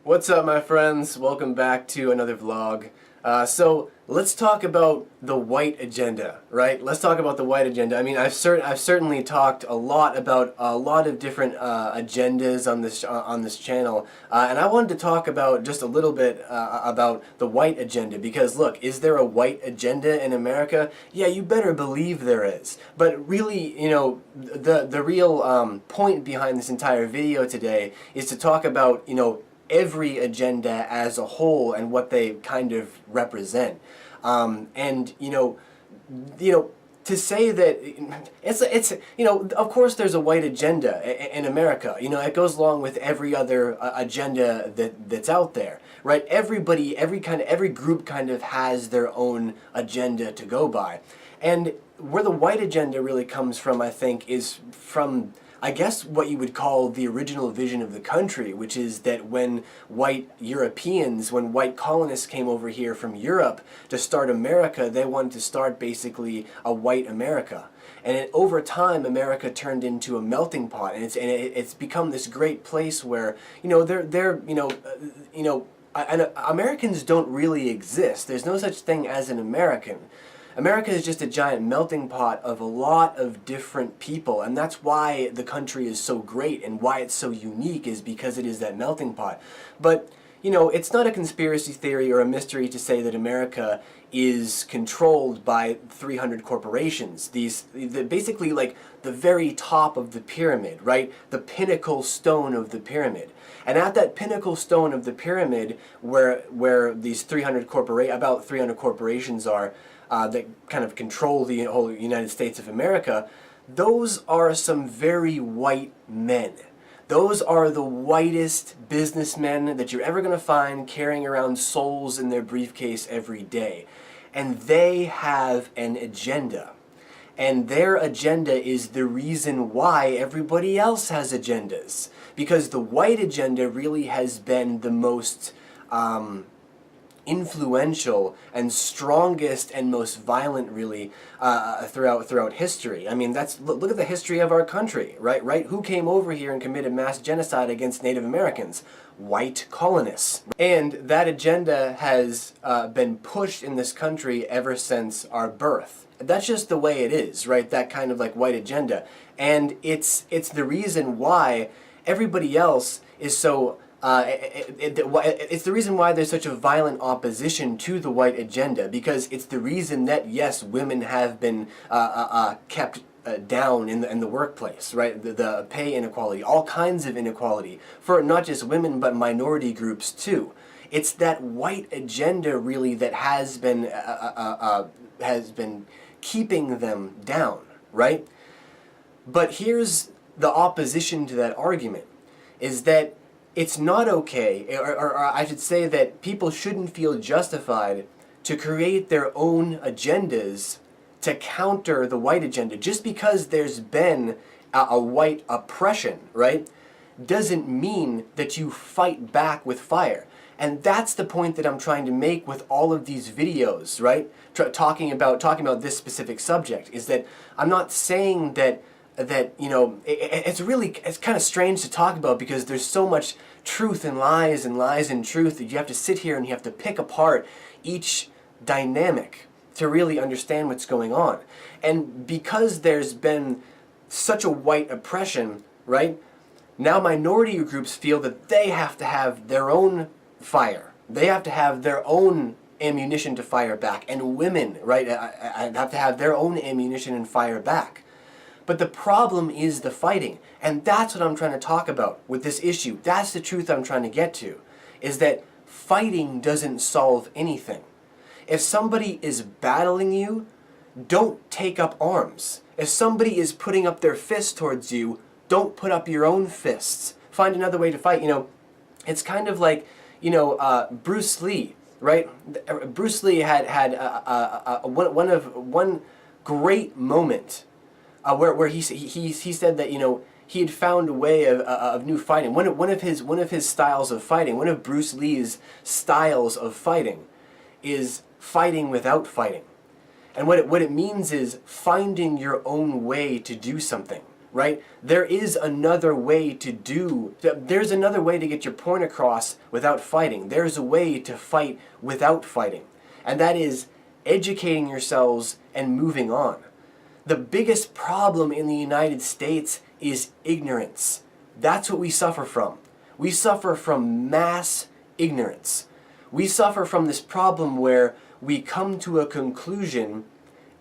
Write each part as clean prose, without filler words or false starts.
What's up, my friends? Welcome back to another vlog. So let's talk about the white agenda, right? Let's talk about the white agenda. I mean, I've certainly talked a lot about a lot of different agendas on this channel, and I wanted to talk about just a little bit about the white agenda. Because look, is there a white agenda in America? Yeah, you better believe there is. But really, you know, the real point behind this entire video today is to talk about, you know, every agenda as a whole and what they kind of represent. And to say that it's of course there's a white agenda in America. You know, it goes along with every other agenda that's out there, right? Everybody, every group kind of has their own agenda to go by. And where the white agenda really comes from, I think, is from, I guess, what you would call the original vision of the country, which is that when white Europeans, when white colonists came over here from Europe to start America, they wanted to start basically a white America. And over time, America turned into a melting pot, and it's become this great place where, you know, Americans don't really exist. There's no such thing as an American. America is just a giant melting pot of a lot of different people, and that's why the country is so great and why it's so unique, is because it is that melting pot. But, you know, it's not a conspiracy theory or a mystery to say that America is controlled by 300 corporations. Basically like the very top of the pyramid, right? The pinnacle stone of the pyramid. And at that pinnacle stone of the pyramid, where these about 300 corporations are, that kind of control the whole United States of America, those are some very white men. Those are the whitest businessmen that you're ever going to find carrying around souls in their briefcase every day. And they have an agenda. And their agenda is the reason why everybody else has agendas. Because the white agenda really has been the most influential and strongest and most violent, really, throughout history. I mean, look at the history of our country, right? Who came over here and committed mass genocide against Native Americans? White colonists. And that agenda has been pushed in this country ever since our birth. That's just the way it is, right? That kind of like white agenda. And it's the reason why everybody else is so it's the reason why there's such a violent opposition to the white agenda, because it's the reason that, yes, women have been kept down in the workplace, right? The pay inequality, all kinds of inequality, for not just women but minority groups too. It's that white agenda really that has been keeping them down, right? But here's the opposition to that argument, is that it's not okay, or I should say that people shouldn't feel justified to create their own agendas to counter the white agenda. Just because there's been a white oppression, right, doesn't mean that you fight back with fire. And that's the point that I'm trying to make with all of these videos, right? Talking about this specific subject, is that I'm not saying that you know, it's kind of strange to talk about, because there's so much truth and lies and truth that you have to sit here and you have to pick apart each dynamic to really understand what's going on. And because there's been such a white oppression, right, now minority groups feel that they have to have their own fire. They have to have their own ammunition to fire back. And women, right, have to have their own ammunition and fire back. But the problem is the fighting, and that's what I'm trying to talk about with this issue. That's the truth I'm trying to get to, is that fighting doesn't solve anything. If somebody is battling you, don't take up arms. If somebody is putting up their fists towards you, don't put up your own fists. Find another way to fight. You know, it's kind of like, you know, Bruce Lee, right? Bruce Lee had one great moment where he said that, you know, he had found a way of new fighting. One of his styles of fighting, one of Bruce Lee's styles of fighting, is fighting without fighting. And what it means is finding your own way to do something, right? There's another way to get your point across without fighting. There's a way to fight without fighting. And that is educating yourselves and moving on. The biggest problem in the United States is ignorance. That's what we suffer from. We suffer from mass ignorance. We suffer from this problem where we come to a conclusion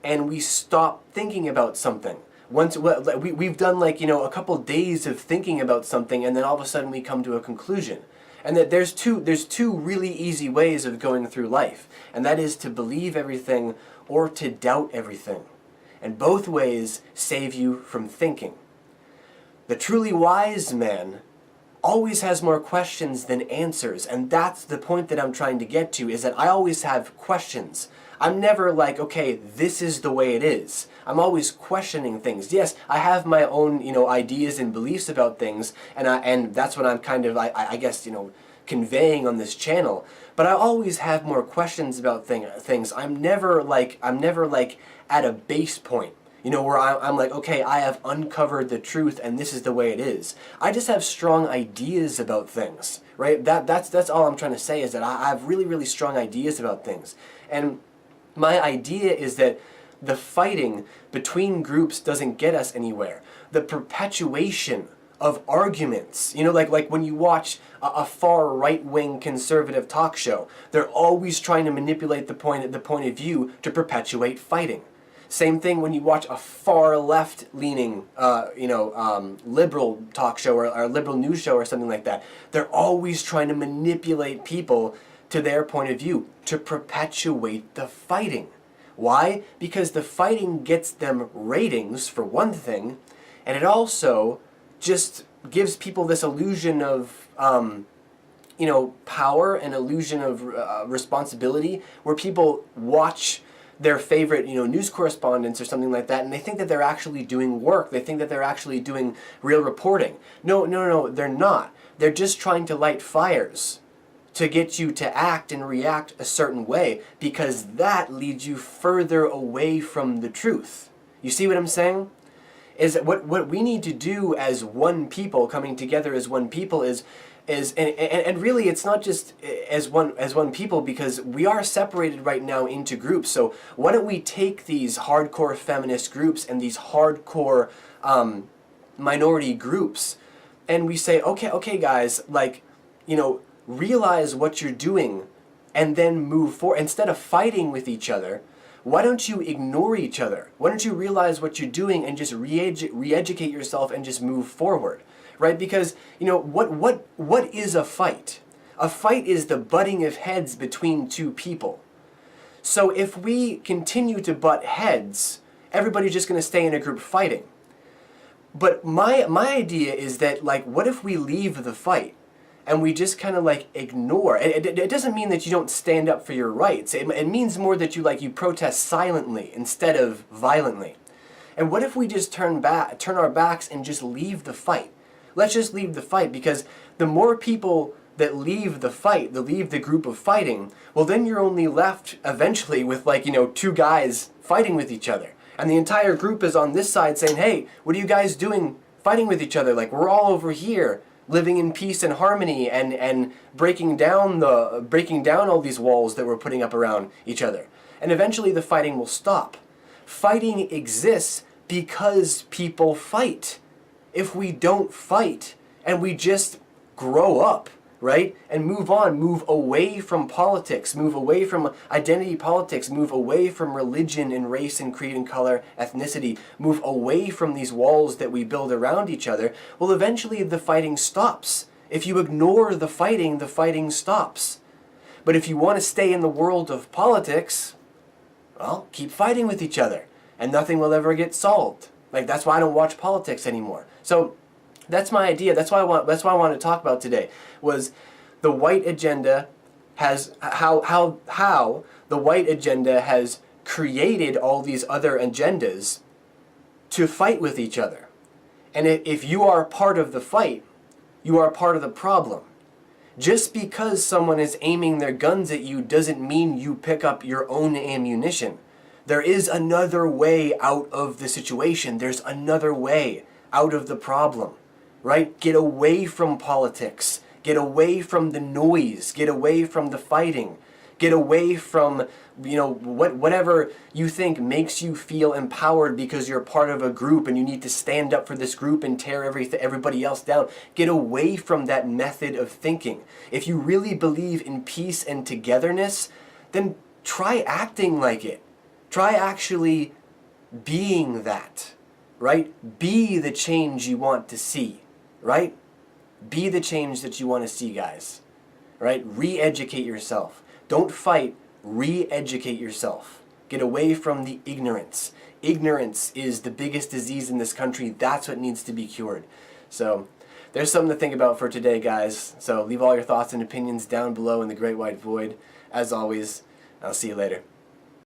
and we stop thinking about something. We've done a couple days of thinking about something, and then all of a sudden we come to a conclusion. And that there's two really easy ways of going through life, and that is to believe everything or to doubt everything. And both ways save you from thinking. The truly wise man always has more questions than answers, and that's the point that I'm trying to get to, is that I always have questions. I'm never like, okay, this is the way it is. I'm always questioning things. Yes, I have my own, ideas and beliefs about things, and that's what I'm kind of, I guess, conveying on this channel. But I always have more questions about things. I'm never at a base point, where I'm like, okay, I have uncovered the truth and this is the way it is. I just have strong ideas about things, right? That's all I'm trying to say, is that I have really, really strong ideas about things. And my idea is that the fighting between groups doesn't get us anywhere. The perpetuation of arguments, like when you watch a far right-wing conservative talk show, they're always trying to manipulate the point of view to perpetuate fighting. Same thing when you watch a far left-leaning, liberal talk show or liberal news show or something like that. They're always trying to manipulate people to their point of view, to perpetuate the fighting. Why? Because the fighting gets them ratings, for one thing, and it also just gives people this illusion of, power, and illusion of responsibility, where people watch their favorite, news correspondents or something like that, and they think that they're actually doing work. They think that they're actually doing real reporting. No, they're not. They're just trying to light fires to get you to act and react a certain way, because that leads you further away from the truth. You see what I'm saying? Is that what we need to do as one people, coming together as one people, is really it's not just as one people, because we are separated right now into groups. So why don't we take these hardcore feminist groups and these hardcore minority groups, and we say, okay guys, realize what you're doing and then move forward. Instead of fighting with each other, why don't you ignore each other? Why don't you realize what you're doing and just re-educate yourself and just move forward, right? Because, what is a fight? A fight is the butting of heads between two people. So if we continue to butt heads, everybody's just going to stay in a group fighting. But my idea is that, what if we leave the fight? And we just kind of ignore. It doesn't mean that you don't stand up for your rights. It means more that you protest silently instead of violently. And what if we just turn our backs and just leave the fight? Let's just leave the fight, because the more people that leave the fight, that leave the group of fighting, well, then you're only left eventually with two guys fighting with each other. And the entire group is on this side saying, hey, what are you guys doing fighting with each other? We're all over here living in peace and harmony, and breaking down all these walls that we're putting up around each other. And eventually the fighting will stop. Fighting exists because people fight. If we don't fight and we just grow up, right, and move on, move away from politics, move away from identity politics, move away from religion and race and creed and color, ethnicity, move away from these walls that we build around each other, well, eventually the fighting stops. If you ignore the fighting stops. But if you want to stay in the world of politics, well, keep fighting with each other, and nothing will ever get solved. That's why I don't watch politics anymore. So that's my idea. That's why I want to talk about today, was the white agenda has how the white agenda has created all these other agendas to fight with each other. And if you are part of the fight, you are part of the problem. Just because someone is aiming their guns at you doesn't mean you pick up your own ammunition. There is another way out of the situation. There's another way out of the problem, right? Get away from politics. Get away from the noise. Get away from the fighting. Get away from, whatever you think makes you feel empowered because you're part of a group and you need to stand up for this group and tear everybody else down. Get away from that method of thinking. If you really believe in peace and togetherness, then try acting like it. Try actually being that, right? Be the change you want to see, right? Be the change that you want to see, guys, right? Re-educate yourself. Don't fight, re-educate yourself. Get away from the ignorance. Ignorance is the biggest disease in this country. That's what needs to be cured. So there's something to think about for today, guys. So leave all your thoughts and opinions down below in the great white void. As always, I'll see you later.